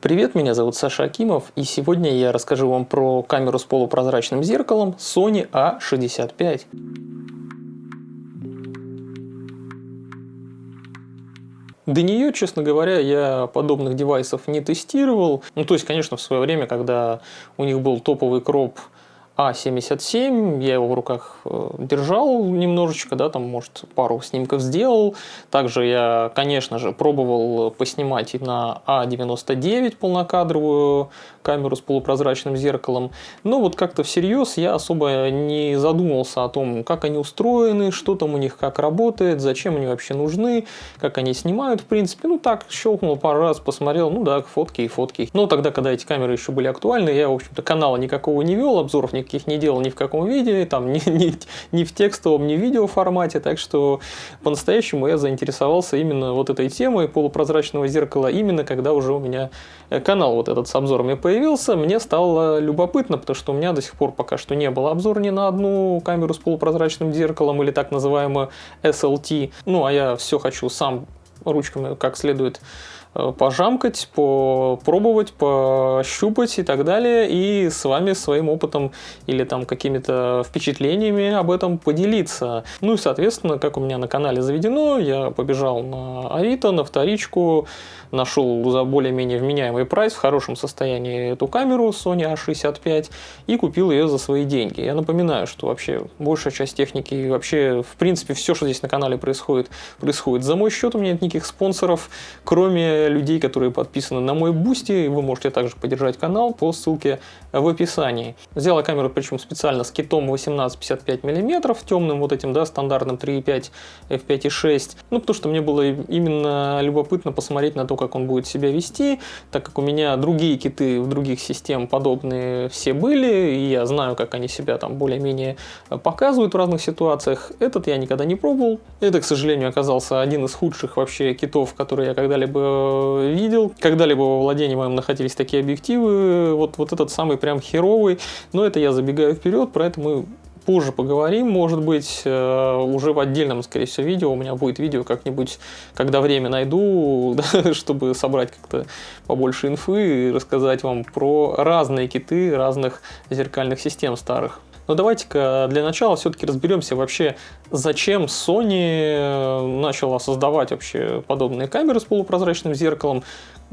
Привет, меня зовут Саша Акимов, и сегодня я расскажу вам про камеру с полупрозрачным зеркалом Sony A65. До нее, честно говоря, я подобных девайсов не тестировал. То есть, конечно, в свое время, когда у них был топовый кроп А77, я его в руках держал немножечко, да, там, может, пару снимков сделал. Также я, конечно же, пробовал поснимать и на А99 полнокадровую камеру с полупрозрачным зеркалом. Но вот как-то всерьез я особо не задумывался о том, как они устроены, что там у них как работает, зачем они вообще нужны, как они снимают, в принципе. Так, щелкнул пару раз, посмотрел, да, фотки и фотки. Но тогда, когда эти камеры еще были актуальны, я, в общем-то, канала никакого не вел, обзоров никаких не делал ни в каком виде, там, ни в текстовом, ни в видео формате, так что по-настоящему я заинтересовался именно вот этой темой полупрозрачного зеркала, именно когда уже у меня канал вот этот с обзорами появился, мне стало любопытно, потому что у меня до сих пор пока что не было обзора ни на одну камеру с полупрозрачным зеркалом или так называемую SLT, а я все хочу сам ручками как следует пожамкать, попробовать, пощупать и так далее, и с вами своим опытом или там какими-то впечатлениями об этом поделиться. И, соответственно, как у меня на канале заведено, я побежал на Авито, на вторичку, нашел за более-менее вменяемый прайс, в хорошем состоянии эту камеру Sony A65 и купил ее за свои деньги. Я напоминаю, что вообще большая часть техники и вообще, в принципе, все, что здесь на канале происходит за мой счет. У меня нет никаких спонсоров, кроме людей, которые подписаны на мой Бусти. Вы можете также поддержать канал по ссылке в описании. Взяла камеру, причем специально с китом 18-55 мм, темным вот этим, да, стандартным 3.5 f5.6. Потому что мне было именно любопытно посмотреть на то, как он будет себя вести, так как у меня другие киты в других систем подобные все были, и я знаю, как они себя там более-менее показывают в разных ситуациях. Этот я никогда не пробовал. Это, к сожалению, оказался один из худших вообще китов, которые я когда-либо видел. Когда-либо во владении моем находились такие объективы. Вот этот самый прям херовый. Но это я забегаю вперед, про это мы позже поговорим, может быть, уже в отдельном, скорее всего, видео. У меня будет видео как-нибудь, когда время найду, да, чтобы собрать как-то побольше инфы и рассказать вам про разные киты разных зеркальных систем старых. Но давайте-ка для начала все-таки разберемся вообще, зачем Sony начала создавать вообще подобные камеры с полупрозрачным зеркалом.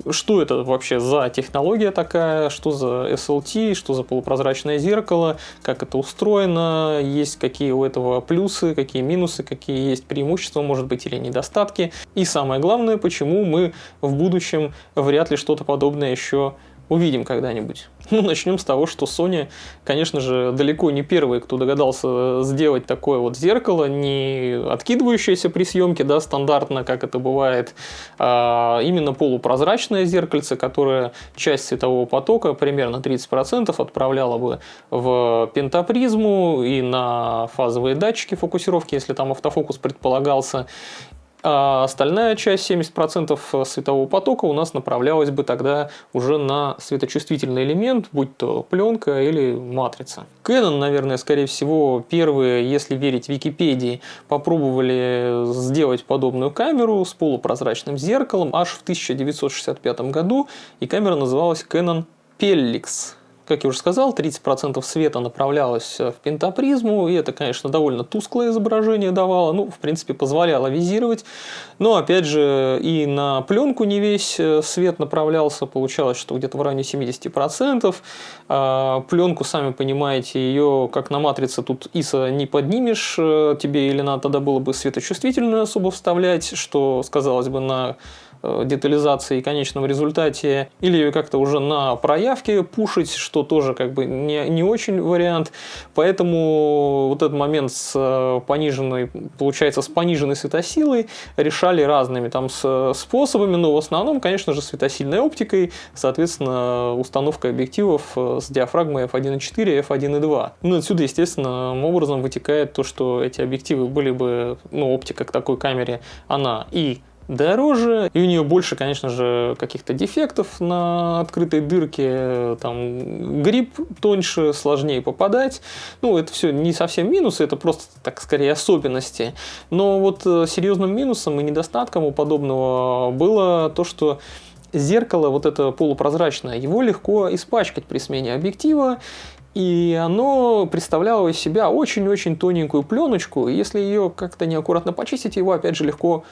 Что это вообще за технология такая, что за SLT, что за полупрозрачное зеркало, как это устроено, есть какие у этого плюсы, какие минусы, какие есть преимущества, может быть, или недостатки. И самое главное, почему мы в будущем вряд ли что-то подобное еще увидим когда-нибудь. Начнем с того, что Sony, конечно же, далеко не первый, кто догадался сделать такое вот зеркало, не откидывающееся при съемке, да, стандартно, как это бывает, а именно полупрозрачное зеркальце, которое часть светового потока, примерно 30%, отправляло бы в пентапризму и на фазовые датчики фокусировки, если там автофокус предполагался. А остальная часть, 70% светового потока, у нас направлялась бы тогда уже на светочувствительный элемент, будь то пленка или матрица. Canon, наверное, скорее всего, первые, если верить Википедии, попробовали сделать подобную камеру с полупрозрачным зеркалом аж в 1965 году, и камера называлась Canon Pellix. Как я уже сказал, 30% света направлялось в пентапризму, и это, конечно, довольно тусклое изображение давало, в принципе, позволяло визировать. Но, опять же, и на пленку не весь свет направлялся, получалось, что где-то в районе 70%. Пленку, сами понимаете, ее, как на матрице, тут ISO не поднимешь, тебе или надо тогда было бы светочувствительную особо вставлять, что сказалось бы на детализации и конечном результате, или ее как-то уже на проявке пушить, что тоже как бы не очень вариант. Поэтому вот этот момент с пониженной светосилой решали разными там способами, но в основном, конечно же, светосильной оптикой, соответственно, установкой объективов с диафрагмой f1.4 и f1.2. Отсюда, естественным образом вытекает то, что эти объективы были бы, оптика к такой камере, она и дороже, и у нее больше, конечно же, каких-то дефектов на открытой дырке, там гриб тоньше, сложнее попадать. Это все не совсем минусы, это просто, так скорее, особенности. Но вот серьезным минусом и недостатком у подобного было то, что зеркало вот это полупрозрачное, его легко испачкать при смене объектива, и оно представляло из себя очень-очень тоненькую пленочку, и если ее как-то неаккуратно почистить, его опять же легко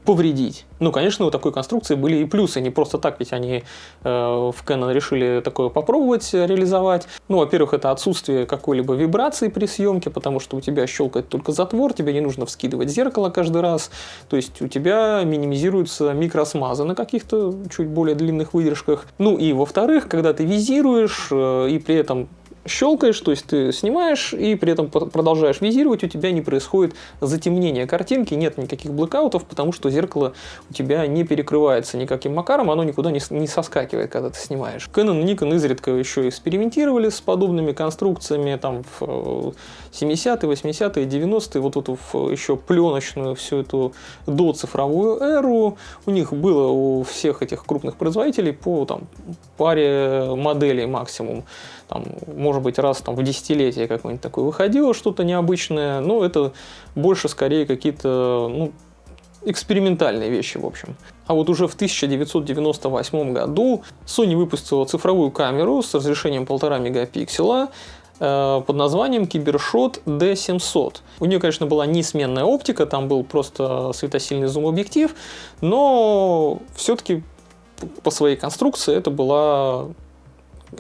повредить. Ну, конечно, у такой конструкции были и плюсы, не просто так, ведь они в Canon решили такое попробовать реализовать. Ну, во-первых, это отсутствие какой-либо вибрации при съемке, потому что у тебя щелкает только затвор, тебе не нужно вскидывать зеркало каждый раз, то есть у тебя минимизируются микросмазы на каких-то чуть более длинных выдержках. Ну и во-вторых, когда ты визируешь и при этом щелкаешь, то есть ты снимаешь и при этом продолжаешь визировать, у тебя не происходит затемнение картинки, нет никаких блэкаутов, потому что зеркало у тебя не перекрывается никаким макаром, оно никуда не соскакивает, когда ты снимаешь. Canon и Nikon изредка еще экспериментировали с подобными конструкциями, там в 70-е, 80-е, 90-е, вот эту еще пленочную всю эту доцифровую эру. У них было у всех этих крупных производителей по паре моделей максимум. Там, может быть, раз в десятилетие какое-нибудь такое выходило, что-то необычное, но это больше скорее какие-то экспериментальные вещи, в общем. А вот уже в 1998 году Sony выпустила цифровую камеру с разрешением 1,5 мегапикселя под названием Cybershot D700. У нее, конечно, была несменная оптика, там был просто светосильный зум-объектив, но все-таки по своей конструкции это была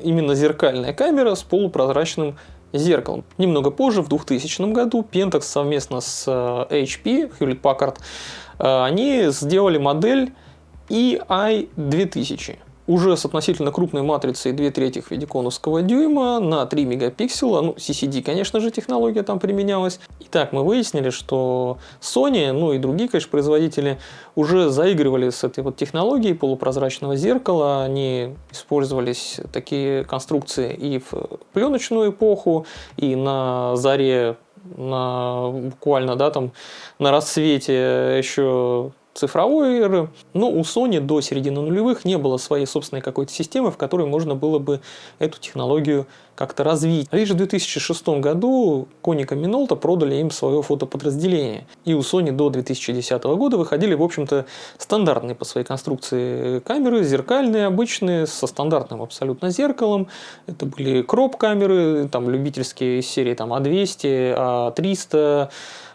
именно зеркальная камера с полупрозрачным зеркалом. Немного позже, в 2000 году, Pentax совместно с HP, Hewlett Packard, они сделали модель EI-2000. Уже с относительно крупной матрицей 2/3 ведиконовского дюйма на 3 мегапикселя. Ну, CCD, конечно же, технология там применялась. Итак, мы выяснили, что Sony, и другие, конечно, производители уже заигрывали с этой вот технологией полупрозрачного зеркала. Они использовались такие конструкции и в пленочную эпоху, и на заре, буквально, на расцвете еще цифровой эры, но у Sony до середины нулевых не было своей собственной какой-то системы, в которой можно было бы эту технологию как-то развить. Лишь в 2006 году Konica Minolta продали им свое фотоподразделение. И у Sony до 2010 года выходили, в общем-то, стандартные по своей конструкции камеры, зеркальные, обычные, со стандартным абсолютно зеркалом. Это были кроп-камеры, любительские из серии А200, А300,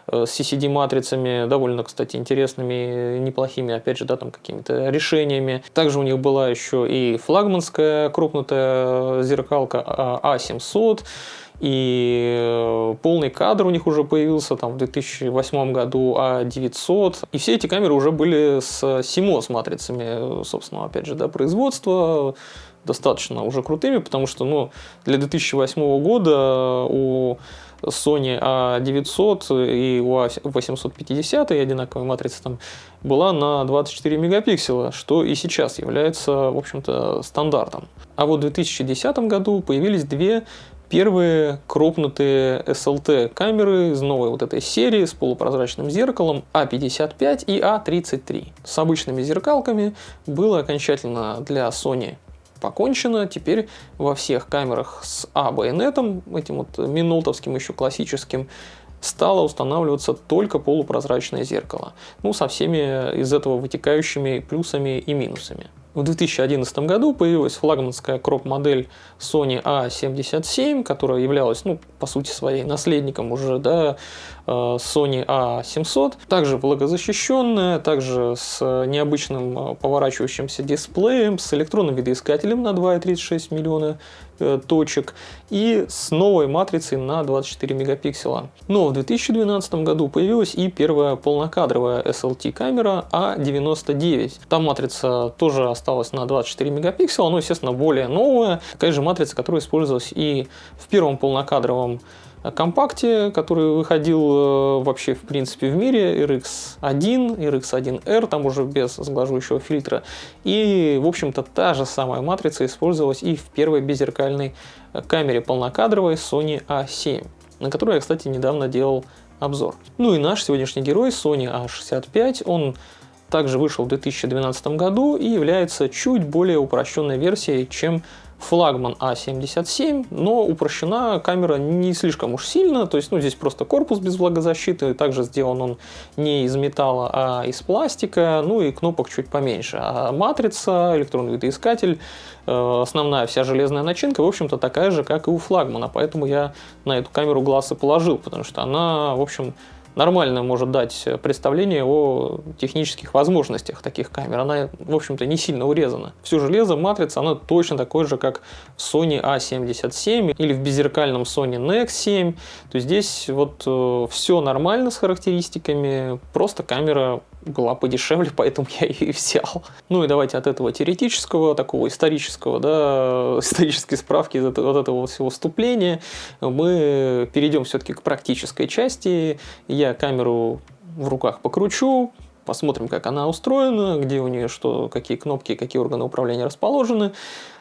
с CCD-матрицами, довольно, кстати, интересными, неплохими, опять же, какими-то решениями. Также у них была еще и флагманская крупнутая зеркалка А700, и полный кадр у них уже появился в 2008 году А900. И все эти камеры уже были с CMOS-матрицами, собственно, опять же, производства, достаточно уже крутыми, потому что для 2008 года у Sony A900 и у A850 одинаковая матрица была на 24 мегапикселя, что и сейчас является, в общем-то, стандартом. А вот в 2010 году появились две первые кропнутые SLT камеры из новой вот этой серии с полупрозрачным зеркалом A55 и A33. С обычными зеркалками было окончательно для Sony покончено. Теперь во всех камерах с А-байонетом, этим минолтовским еще классическим, стало устанавливаться только полупрозрачное зеркало. Со всеми из этого вытекающими плюсами и минусами. В 2011 году появилась флагманская кроп-модель Sony A77, которая являлась, по сути своей, наследником уже Sony A700. Также влагозащищенная, также с необычным поворачивающимся дисплеем, с электронным видоискателем на 2,36 миллиона точек и с новой матрицей на 24 мегапикселя. Но в 2012 году появилась и первая полнокадровая SLT-камера A99. Там матрица тоже осталась на 24 мегапикселя, но, естественно, более новая. Такая же матрица, которая использовалась и в первом полнокадровом компакте, который выходил вообще в принципе в мире, RX1, RX1R, там уже без сглаживающего фильтра. И, в общем-то, та же самая матрица использовалась и в первой беззеркальной камере полнокадровой Sony A7, на которую я, кстати, недавно делал обзор. И наш сегодняшний герой Sony A65, он также вышел в 2012 году и является чуть более упрощенной версией, чем флагман А77, но упрощена камера не слишком уж сильно, то есть, ну, здесь просто корпус без влагозащиты, также сделан он не из металла, а из пластика, ну и кнопок чуть поменьше. А матрица, электронный видоискатель, основная вся железная начинка, в общем-то, такая же, как и у флагмана, поэтому я на эту камеру глаз и положил, потому что она, в общем, нормально может дать представление о технических возможностях таких камер. Она, в общем-то, не сильно урезана. Все железо, матрица, она точно такой же, как в Sony A77 или в беззеркальном Sony NEX 7. То есть здесь вот все нормально с характеристиками, просто камера была подешевле, поэтому я ее и взял. Ну и давайте от этого теоретического, такого исторического, да, исторической справки, от этого всего вступления, мы перейдем все-таки к практической части. Я камеру в руках покручу, посмотрим, как она устроена, где у нее что, какие кнопки, какие органы управления расположены,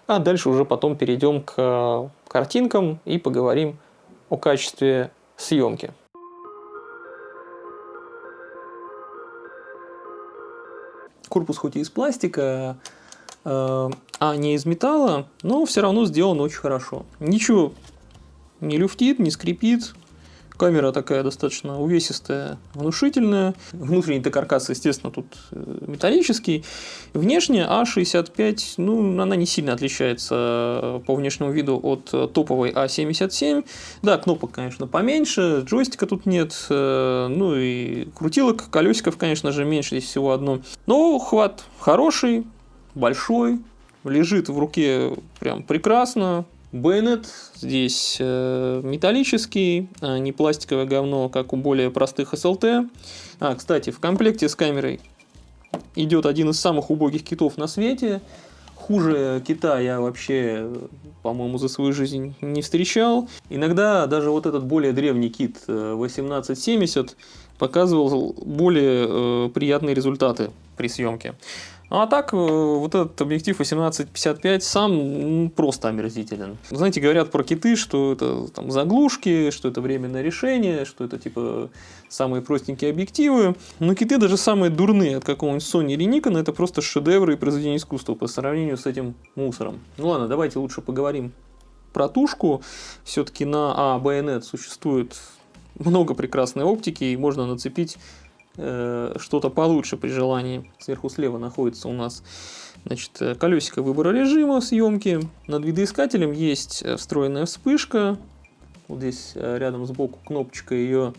а дальше уже потом перейдем к картинкам и поговорим о качестве съемки. Корпус хоть и из пластика, а не из металла, но все равно сделан очень хорошо. Ничего не люфтит, не скрипит. Камера такая достаточно увесистая, внушительная. Внутренний каркас, естественно, тут металлический. Внешне А65, ну, она не сильно отличается по внешнему виду от топовой А77. Да, кнопок, конечно, поменьше, джойстика тут нет, ну и крутилок, колесиков, конечно же, меньше, здесь всего одно. Но хват хороший, большой, лежит в руке прям прекрасно. Байонет здесь металлический, а не пластиковое говно, как у более простых SLT. Кстати, в комплекте с камерой идет один из самых убогих китов на свете. Хуже кита я вообще, по-моему, за свою жизнь не встречал. Иногда даже вот этот более древний кит 1870 показывал более приятные результаты при съемке. А так, вот этот объектив 18-55 сам просто омерзителен. Знаете, говорят про киты, что это там заглушки, что это временное решение, что это типа самые простенькие объективы. Но киты даже самые дурные от какого-нибудь Sony или Nikon, это просто шедевры и произведения искусства по сравнению с этим мусором. Ну ладно, давайте лучше поговорим про тушку. Все-таки на Bayonet существует много прекрасной оптики, и можно нацепить что-то получше при желании. Сверху слева находится у нас, значит, колесико выбора режима съемки. Над видоискателем есть встроенная вспышка. Вот здесь рядом сбоку кнопочка ее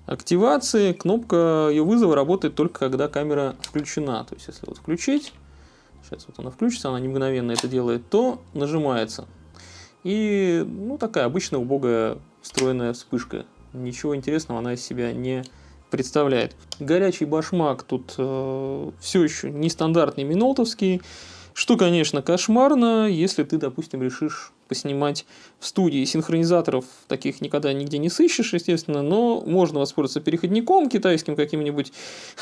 активации. Кнопка ее вызова работает только когда камера включена. То есть, если вот включить, сейчас вот она включится, она не мгновенно это делает, то нажимается. И, ну, такая обычная убогая встроенная вспышка. Ничего интересного она из себя не представляет. Горячий башмак тут все еще нестандартный минолтовский, что, конечно, кошмарно, если ты, допустим, решишь поснимать в студии. Синхронизаторов таких никогда нигде не сыщешь, естественно, но можно воспользоваться переходником китайским каким-нибудь,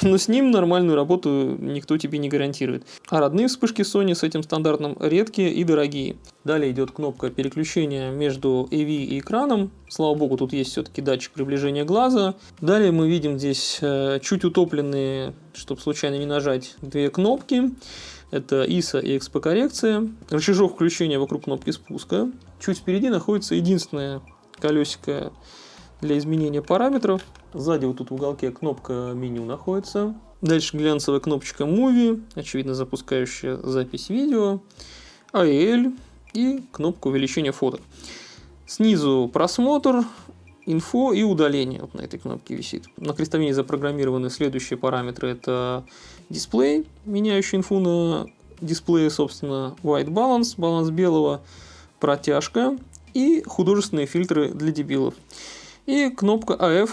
но с ним нормальную работу никто тебе не гарантирует. А родные вспышки Sony с этим стандартом редкие и дорогие. Далее идет кнопка переключения между AV и экраном. Слава богу, тут есть все-таки датчик приближения глаза. Далее мы видим здесь чуть утопленные, чтобы случайно не нажать, две кнопки. Это ISO и XP-коррекция. Рычажок включения вокруг кнопки спуска. Чуть впереди находится единственное колесико для изменения параметров. Сзади вот тут в уголке кнопка меню находится. Дальше глянцевая кнопочка Movie, очевидно запускающая запись видео. AL и кнопка увеличения фоток. Снизу просмотр, инфо и удаление. Вот на этой кнопке висит. На крестовине запрограммированы следующие параметры. Это дисплей, меняющий инфу на дисплее, собственно, white balance, баланс белого, протяжка и художественные фильтры для дебилов. И кнопка AF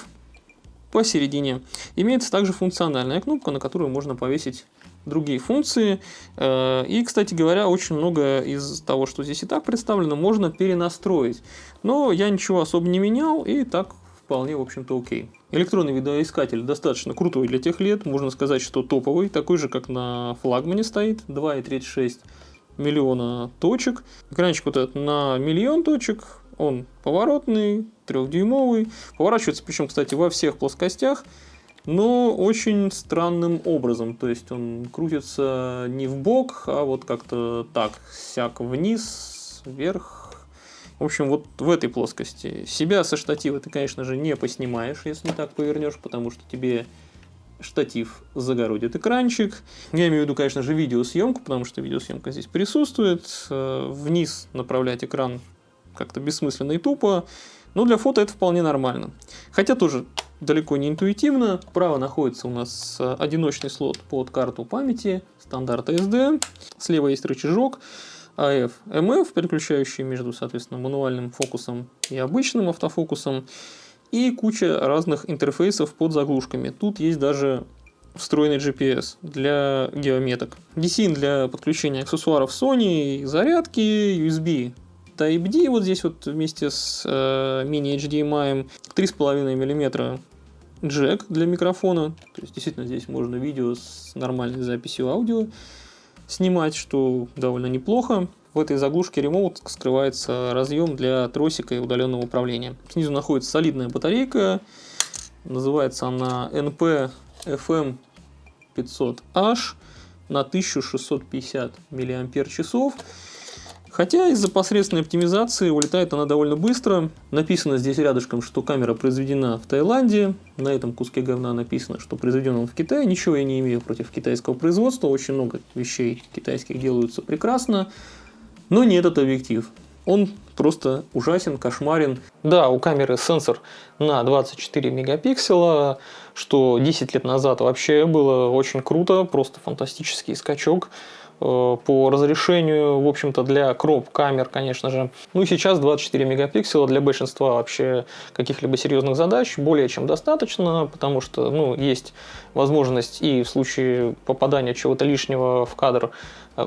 посередине. Имеется также функциональная кнопка, на которую можно повесить другие функции. И, кстати говоря, очень много из того, что здесь и так представлено, можно перенастроить. Но я ничего особо не менял, и так вполне, в общем-то, окей. Электронный видоискатель достаточно крутой для тех лет. Можно сказать, что топовый, такой же, как на флагмане стоит. 2,36 миллиона точек. Экранчик вот этот на миллион точек. Он поворотный, 3-дюймовый. Поворачивается, причем, кстати, во всех плоскостях, но очень странным образом. То есть он крутится не в бок, а вот как-то так, сяк вниз, вверх. В общем, вот в этой плоскости. Себя со штатива ты, конечно же, не поснимаешь, если так повернешь, потому что тебе штатив загородит экранчик. Я имею в виду, конечно же, видеосъемку, потому что видеосъемка здесь присутствует. Вниз направлять экран как-то бессмысленно и тупо. Но для фото это вполне нормально. Хотя тоже далеко не интуитивно. Справа находится у нас одиночный слот под карту памяти стандарта SD. Слева есть рычажок AF, MF, переключающий между, соответственно, мануальным фокусом и обычным автофокусом. И куча разных интерфейсов под заглушками. Тут есть даже встроенный GPS для геометок. DCIN для подключения аксессуаров Sony, зарядки, USB Type-D вот здесь вот вместе с мини-HDMI, 3,5 мм джек для микрофона. То есть действительно здесь можно видео с нормальной записью аудио снимать, что довольно неплохо. В этой заглушке Remote скрывается разъем для тросика и удаленного управления. Снизу находится солидная батарейка. Называется она NP FM 500H на 1650 мАч. Хотя из-за посредственной оптимизации улетает она довольно быстро. Написано здесь рядышком, что камера произведена в Таиланде. На этом куске говна написано, что произведен он в Китае. Ничего я не имею против китайского производства. Очень много вещей китайских делаются прекрасно. Но не этот объектив. Он просто ужасен, кошмарен. Да, у камеры сенсор на 24 мегапикселя, что 10 лет назад вообще было очень круто. Просто фантастический скачок по разрешению, в общем-то, для кроп-камер, конечно же. Ну и сейчас 24 мегапикселя для большинства вообще каких-либо серьезных задач более чем достаточно, потому что, есть возможность и в случае попадания чего-то лишнего в кадр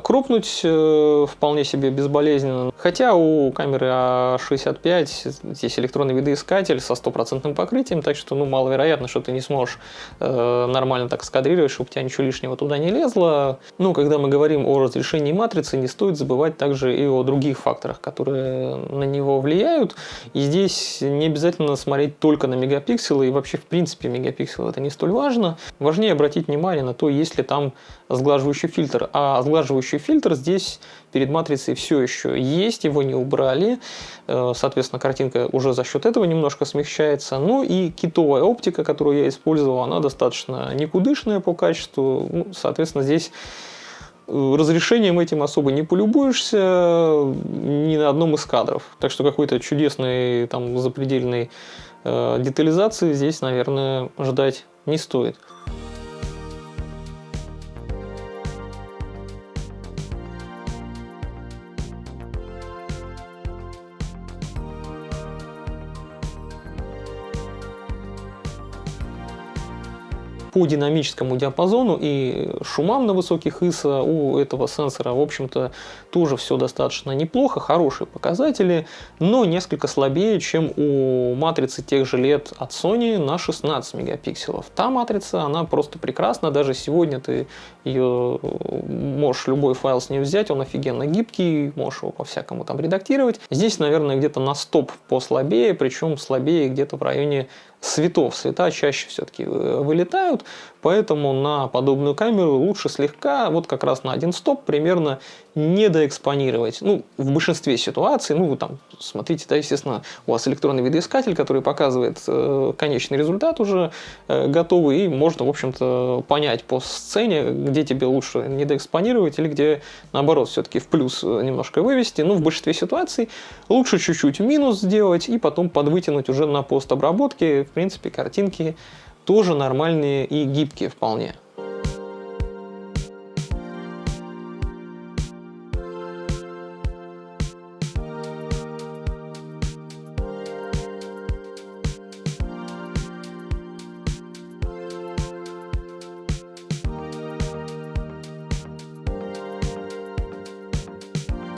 кропнуть вполне себе безболезненно. Хотя у камеры A65 здесь электронный видоискатель со 100% покрытием, так что маловероятно, что ты не сможешь нормально так скадрировать, чтобы у тебя ничего лишнего туда не лезло. Когда мы говорим о разрешении матрицы, не стоит забывать также и о других факторах, которые на него влияют. И здесь не обязательно смотреть только на мегапикселы, и вообще в принципе мегапикселы это не столь важно. Важнее обратить внимание на то, есть ли там сглаживающий фильтр. А сглаживающий фильтр здесь перед матрицей все еще есть, его не убрали. Соответственно, картинка уже за счет этого немножко смягчается. Ну и китовая оптика, которую я использовал, она достаточно никудышная по качеству. Соответственно, здесь разрешением этим особо не полюбуешься ни на одном из кадров. Так что какой-то чудесной запредельной детализации здесь, наверное, ждать не стоит. По динамическому диапазону и шумам на высоких ISO у этого сенсора, в общем-то, тоже все достаточно неплохо, хорошие показатели, но несколько слабее, чем у матрицы тех же лет от Sony на 16 мегапикселов. Та матрица, она просто прекрасна, даже сегодня ты ее можешь любой файл с нее взять, он офигенно гибкий, можешь его по-всякому там редактировать. Здесь, наверное, где-то на стоп послабее, причем слабее где-то в районе светов. Света чаще все-таки вылетают, поэтому на подобную камеру лучше слегка, вот как раз на один стоп, примерно недоэкспонировать. В большинстве ситуаций, вы там смотрите, естественно, у вас электронный видоискатель, который показывает конечный результат уже готовый, и можно, в общем-то, понять по сцене, где тебе лучше недоэкспонировать или где, наоборот, все-таки в плюс немножко вывести. В большинстве ситуаций лучше чуть-чуть в минус сделать и потом подвытянуть уже на постобработке. В принципе, картинки тоже нормальные и гибкие вполне.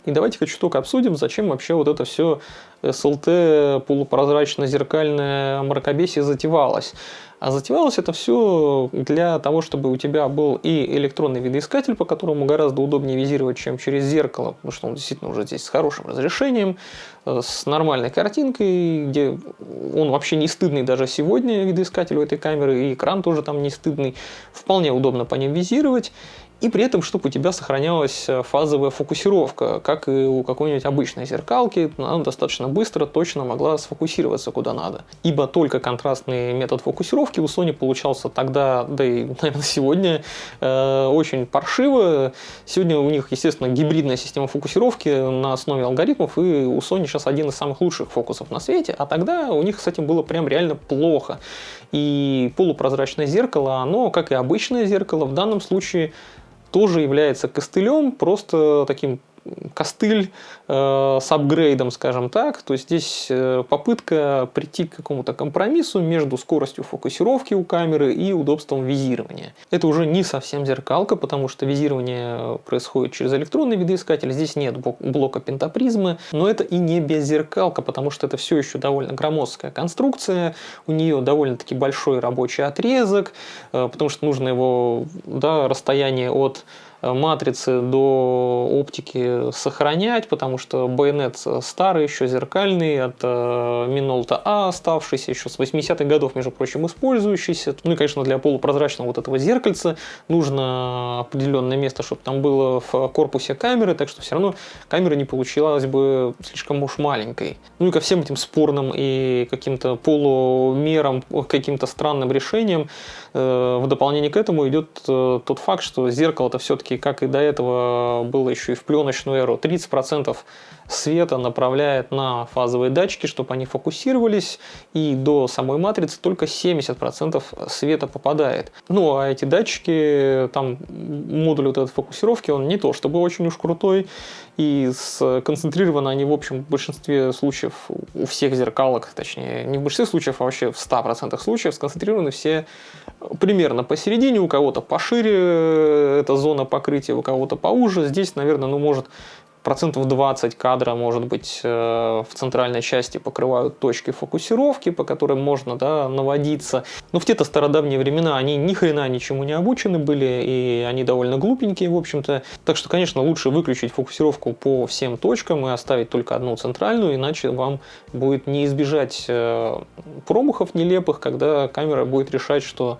И давайте-ка чуток обсудим, зачем вообще вот это все SLT полупрозрачно-зеркальное мракобесие затевалось. А затевалось это все для того, чтобы у тебя был и электронный видоискатель, по которому гораздо удобнее визировать, чем через зеркало, потому что он действительно уже здесь с хорошим разрешением, с нормальной картинкой, где он вообще не стыдный даже сегодня, видоискатель у этой камеры, и экран тоже там не стыдный. Вполне удобно по ним визировать. И при этом, чтобы у тебя сохранялась фазовая фокусировка, как и у какой-нибудь обычной зеркалки, она достаточно быстро, точно могла сфокусироваться куда надо. Ибо только контрастный метод фокусировки у Sony получался тогда, да и, наверное, сегодня, очень паршиво. Сегодня у них, естественно, гибридная система фокусировки на основе алгоритмов, и у Sony сейчас один из самых лучших фокусов на свете, а тогда у них с этим было прям реально плохо. И полупрозрачное зеркало, оно, как и обычное зеркало, в данном случае тоже является костылем, просто таким костыль с апгрейдом, скажем так. То есть здесь попытка прийти к какому-то компромиссу между скоростью фокусировки у камеры и удобством визирования. Это уже не совсем зеркалка, потому что визирование происходит через электронный видоискатель. Здесь нет блока пентапризмы, но это и не беззеркалка, потому что это все еще довольно громоздкая конструкция. У нее довольно-таки большой рабочий отрезок, потому что нужно его, да, расстояние от матрицы до оптики сохранять, потому что байонет старый, еще зеркальный, от Minolta A оставшийся, еще с 80-х годов, между прочим, использующийся. Ну и, конечно, для полупрозрачного вот этого зеркальца нужно определенное место, чтобы там было в корпусе камеры, так что все равно камера не получилась бы слишком уж маленькой. Ну и ко всем этим спорным и каким-то полумерам, каким-то странным решениям в дополнение к этому идет тот факт, что зеркало-то все-таки, как и до этого было еще и в пленочную эру, 30% света направляет на фазовые датчики, чтобы они фокусировались, и до самой матрицы только 70% света попадает. Ну, а эти датчики, там модуль вот этой фокусировки, он не то чтобы очень уж крутой, и сконцентрированы они, в общем, в большинстве случаев у всех зеркалок, точнее, не в большинстве случаев, а вообще в 100% случаев сконцентрированы все примерно посередине, у кого-то пошире эта зона покрытия, у кого-то поуже. Здесь, наверное, может 20% кадра, может быть, в центральной части покрывают точки фокусировки, по которым можно, да, наводиться. Но в те-то стародавние времена они ни хрена ничему не обучены были, и они довольно глупенькие, в общем-то. Так что, конечно, лучше выключить фокусировку по всем точкам и оставить только одну центральную, иначе вам будет не избежать промахов нелепых, когда камера будет решать, что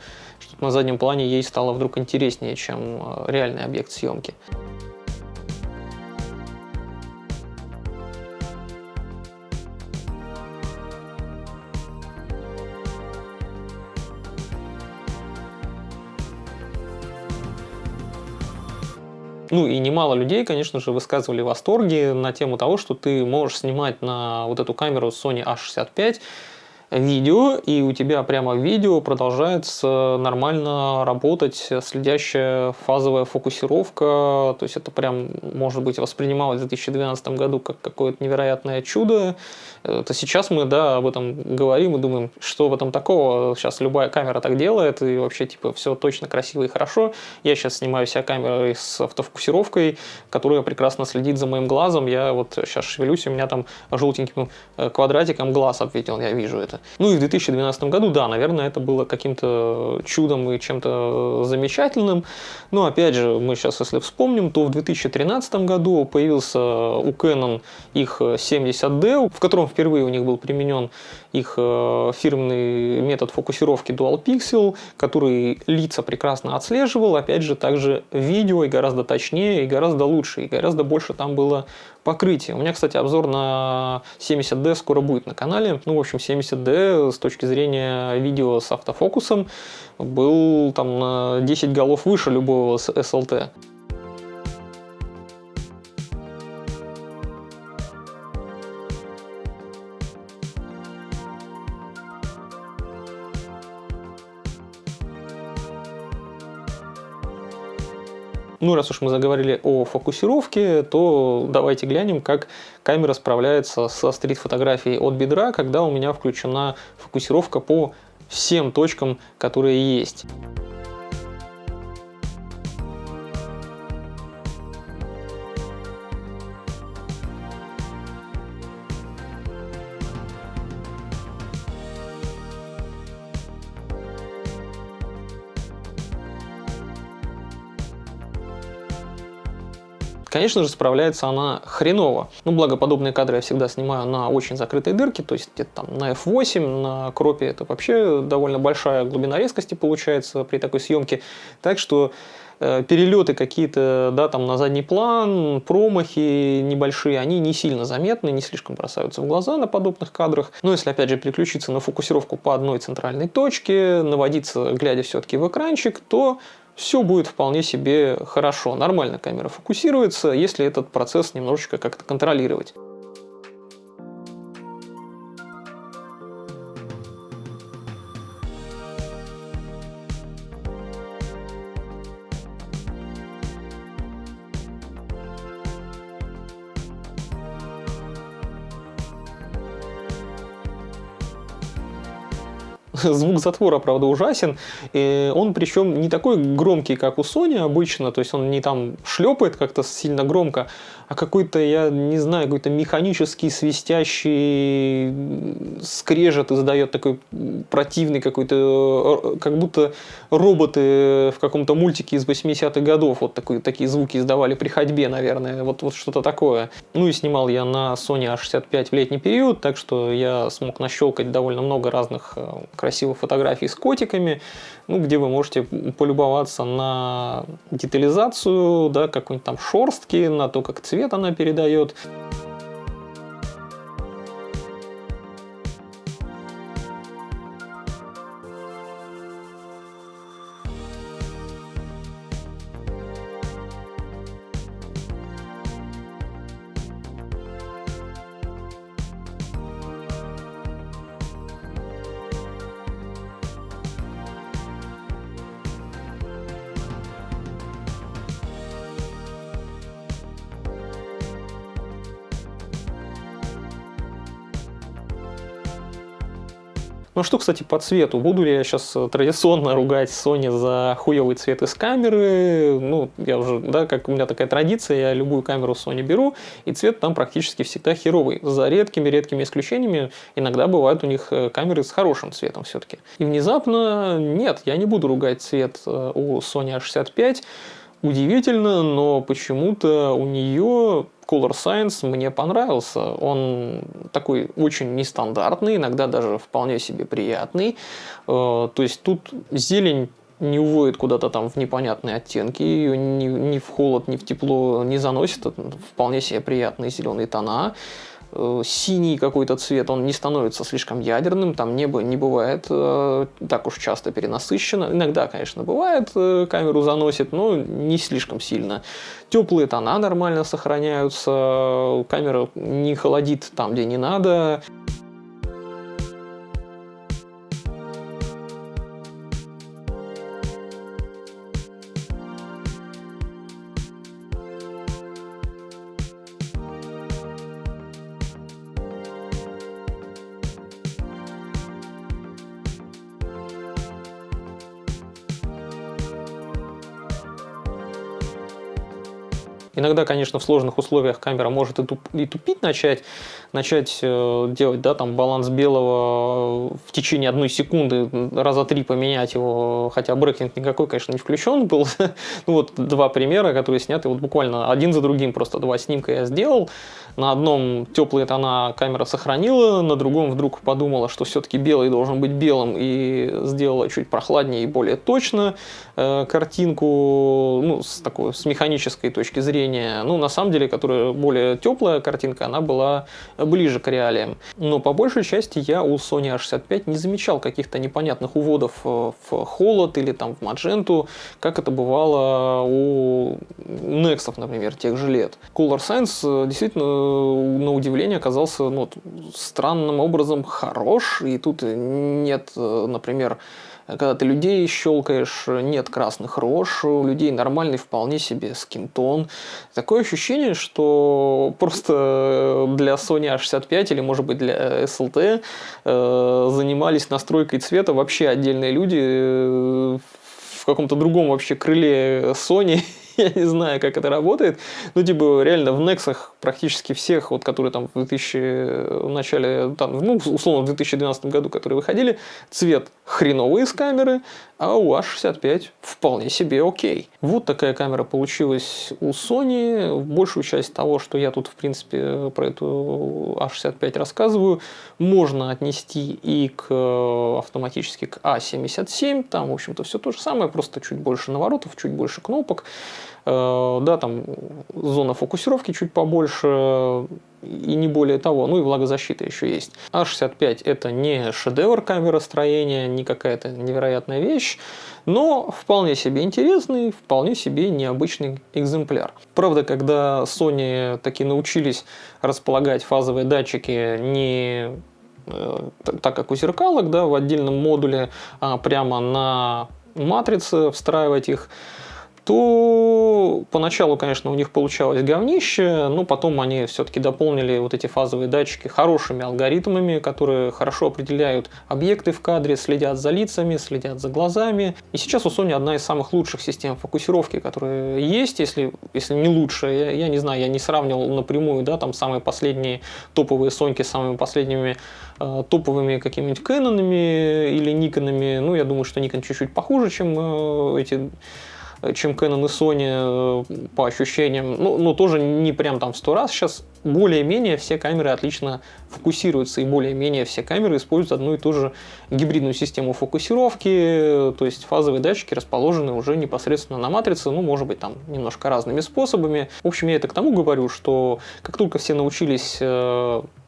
на заднем плане ей стало вдруг интереснее, чем реальный объект съемки. Ну и немало людей, конечно же, высказывали восторги на тему того, что ты можешь снимать на вот эту камеру Sony A65 видео, и у тебя прямо в видео продолжается нормально работать следящая фазовая фокусировка. То есть это прям, может быть, воспринималось в 2012 году как какое-то невероятное чудо. Это сейчас мы, да, об этом говорим и думаем, что в этом такого. Сейчас любая камера так делает, и вообще типа все точно красиво и хорошо. Я сейчас снимаю себя камерой с автофокусировкой, которая прекрасно следит за моим глазом. Я вот сейчас шевелюсь, у меня там желтеньким квадратиком глаз обветил, я вижу это. Ну и в 2012 году, да, наверное, это было каким-то чудом и чем-то замечательным. Но опять же, мы сейчас, если вспомним, то в 2013 году появился у Canon их 70D, в котором впервые у них был применен их фирменный метод фокусировки Dual Pixel, который лица прекрасно отслеживал, опять же, также видео, и гораздо точнее, и гораздо лучше, и гораздо больше там было покрытия. У меня, кстати, обзор на 70D скоро будет на канале. Ну, в общем, 70D с точки зрения видео с автофокусом был там на 10 голов выше любого SLT. Ну, раз уж мы заговорили о фокусировке, то давайте глянем, как камера справляется со стрит-фотографией от бедра, когда у меня включена фокусировка по всем точкам, которые есть. Конечно же, справляется она хреново. Ну, благо, подобные кадры я всегда снимаю на очень закрытой дырке, то есть где-то там на f8, на кропе это вообще довольно большая глубина резкости получается при такой съемке. Так что перелеты какие-то, да, там на задний план, промахи небольшие, они не сильно заметны, не слишком бросаются в глаза на подобных кадрах. Но если, опять же, переключиться на фокусировку по одной центральной точке, наводиться, глядя все-таки в экранчик, то все будет вполне себе хорошо. Нормально камера фокусируется, если этот процесс немножечко как-то контролировать. Звук затвора, правда, ужасен. И он причем не такой громкий, как у Sony обычно. То есть он не там шлепает как-то сильно громко, а какой-то, я не знаю, какой-то механический, свистящий скрежет издает, такой противный какой-то, как будто роботы в каком-то мультике из 80-х годов вот такие звуки издавали при ходьбе, наверное. Вот что-то такое. Ну и снимал я на Sony A65 в летний период, так что я смог нащелкать довольно много разных красивых фотографий с котиками, ну, где вы можете полюбоваться на детализацию, да, какой-нибудь там шерстки, на то, как цвет она передает. Ну что, кстати, по цвету. Буду ли я сейчас традиционно ругать Sony за хуёвый цвет из камеры? Ну, я уже, да, как у меня такая традиция, я любую камеру Sony беру, и цвет там практически всегда херовый. За редкими исключениями иногда бывают у них камеры с хорошим цветом все-таки. И внезапно, нет, я не буду ругать цвет у Sony A65. Удивительно, но почему-то у нее Color Science мне понравился. Он такой очень нестандартный, иногда даже вполне себе приятный. То есть тут зелень не уводит куда-то там в непонятные оттенки, ее ни в холод, ни в тепло не заносит. Это вполне себе приятные зеленые тона. Синий какой-то цвет, он не становится слишком ядерным, там небо не бывает так уж часто перенасыщено. Иногда, конечно, бывает, камеру заносит, но не слишком сильно. Теплые тона нормально сохраняются, камера не холодит там, где не надо. Иногда, конечно, в сложных условиях камера может и тупить начать делать, да, там баланс белого в течение 1 секунды, раза 3 поменять его, хотя брекинг никакой, конечно, не включен был. Ну вот 2 примера, которые сняты вот буквально один за другим, просто 2 снимка я сделал. На одном теплые тона камера сохранила, на другом вдруг подумала, что все-таки белый должен быть белым, и сделала чуть прохладнее и более точно картинку, ну, с механической точки зрения. Ну, на самом деле, которая более теплая картинка, она была ближе к реалиям. Но по большей части я у Sony A65 не замечал каких-то непонятных уводов в холод или там в мадженту, как это бывало у Nex'ов, например, тех же лет. Color Science действительно, на удивление, оказался странным образом хорош, и тут нет, например, когда ты людей щелкаешь, нет красных рож, у людей нормальный вполне себе скинтон. Такое ощущение, что просто для Sony A65 или, может быть, для SLT занимались настройкой цвета вообще отдельные люди в каком-то другом вообще крыле Sony Я не знаю, как это работает. Ну, типа, реально в Nex'ах практически всех, вот, которые там в начале, там, ну, условно, в 2012 году, которые выходили, цвет хреновый из камеры, а у A65 вполне себе окей. Вот такая камера получилась у Sony. Большую часть того, что я тут, в принципе, про эту A65 рассказываю, можно отнести и автоматически к A77. Там, в общем-то, все то же самое, просто чуть больше наворотов, чуть больше кнопок. Да, там зона фокусировки чуть побольше и не более того. Ну и влагозащита еще есть. A65 это не шедевр камеростроения, не какая-то невероятная вещь, но вполне себе интересный, вполне себе необычный экземпляр. Правда, когда Sony таки научились располагать фазовые датчики не так, как у зеркалок, да, в отдельном модуле, а прямо на матрице встраивать их, то поначалу, конечно, у них получалось говнище, но потом они все-таки дополнили вот эти фазовые датчики хорошими алгоритмами, которые хорошо определяют объекты в кадре, следят за лицами, следят за глазами. И сейчас у Sony одна из самых лучших систем фокусировки, которые есть, если не лучшая. Я не знаю, я не сравнивал напрямую, да, там самые последние топовые Соньки с самыми последними топовыми какими-нибудь Кэнонами или Никонами. Ну, я думаю, что Nikon чуть-чуть похуже, чем Canon и Sony по ощущениям, но тоже не прям там в 100 раз. Сейчас более-менее все камеры отлично фокусируются, и более-менее все камеры используют одну и ту же гибридную систему фокусировки, то есть фазовые датчики расположены уже непосредственно на матрице, ну, может быть, там немножко разными способами. В общем, я это к тому говорю, что как только все научились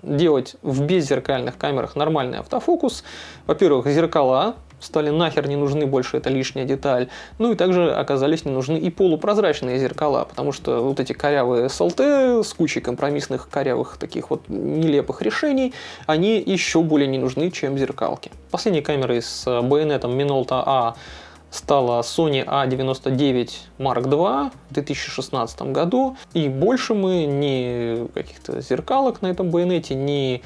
делать в беззеркальных камерах нормальный автофокус, во-первых, зеркала стали нахер не нужны больше, это лишняя деталь. Ну и также оказались не нужны и полупрозрачные зеркала, потому что вот эти корявые SLT с кучей компромиссных корявых таких вот нелепых решений, они еще более не нужны, чем зеркалки. Последней камерой с байонетом Minolta A стала Sony A99 Mark II в 2016 году, и больше мы ни каких-то зеркалок на этом байонете, ни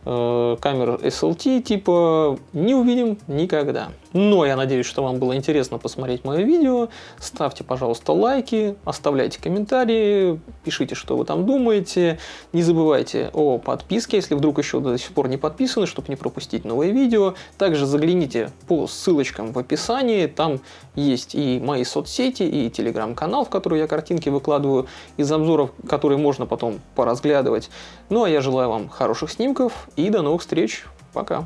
камер SLT типа не увидим никогда. Но я надеюсь, что вам было интересно посмотреть мое видео. Ставьте, пожалуйста, лайки, оставляйте комментарии, пишите, что вы там думаете. Не забывайте о подписке, если вдруг еще до сих пор не подписаны, чтобы не пропустить новые видео. Также загляните по ссылочкам в описании. Там есть и мои соцсети, и телеграм-канал, в который я картинки выкладываю из обзоров, которые можно потом поразглядывать. Ну а я желаю вам хороших снимков и до новых встреч. Пока.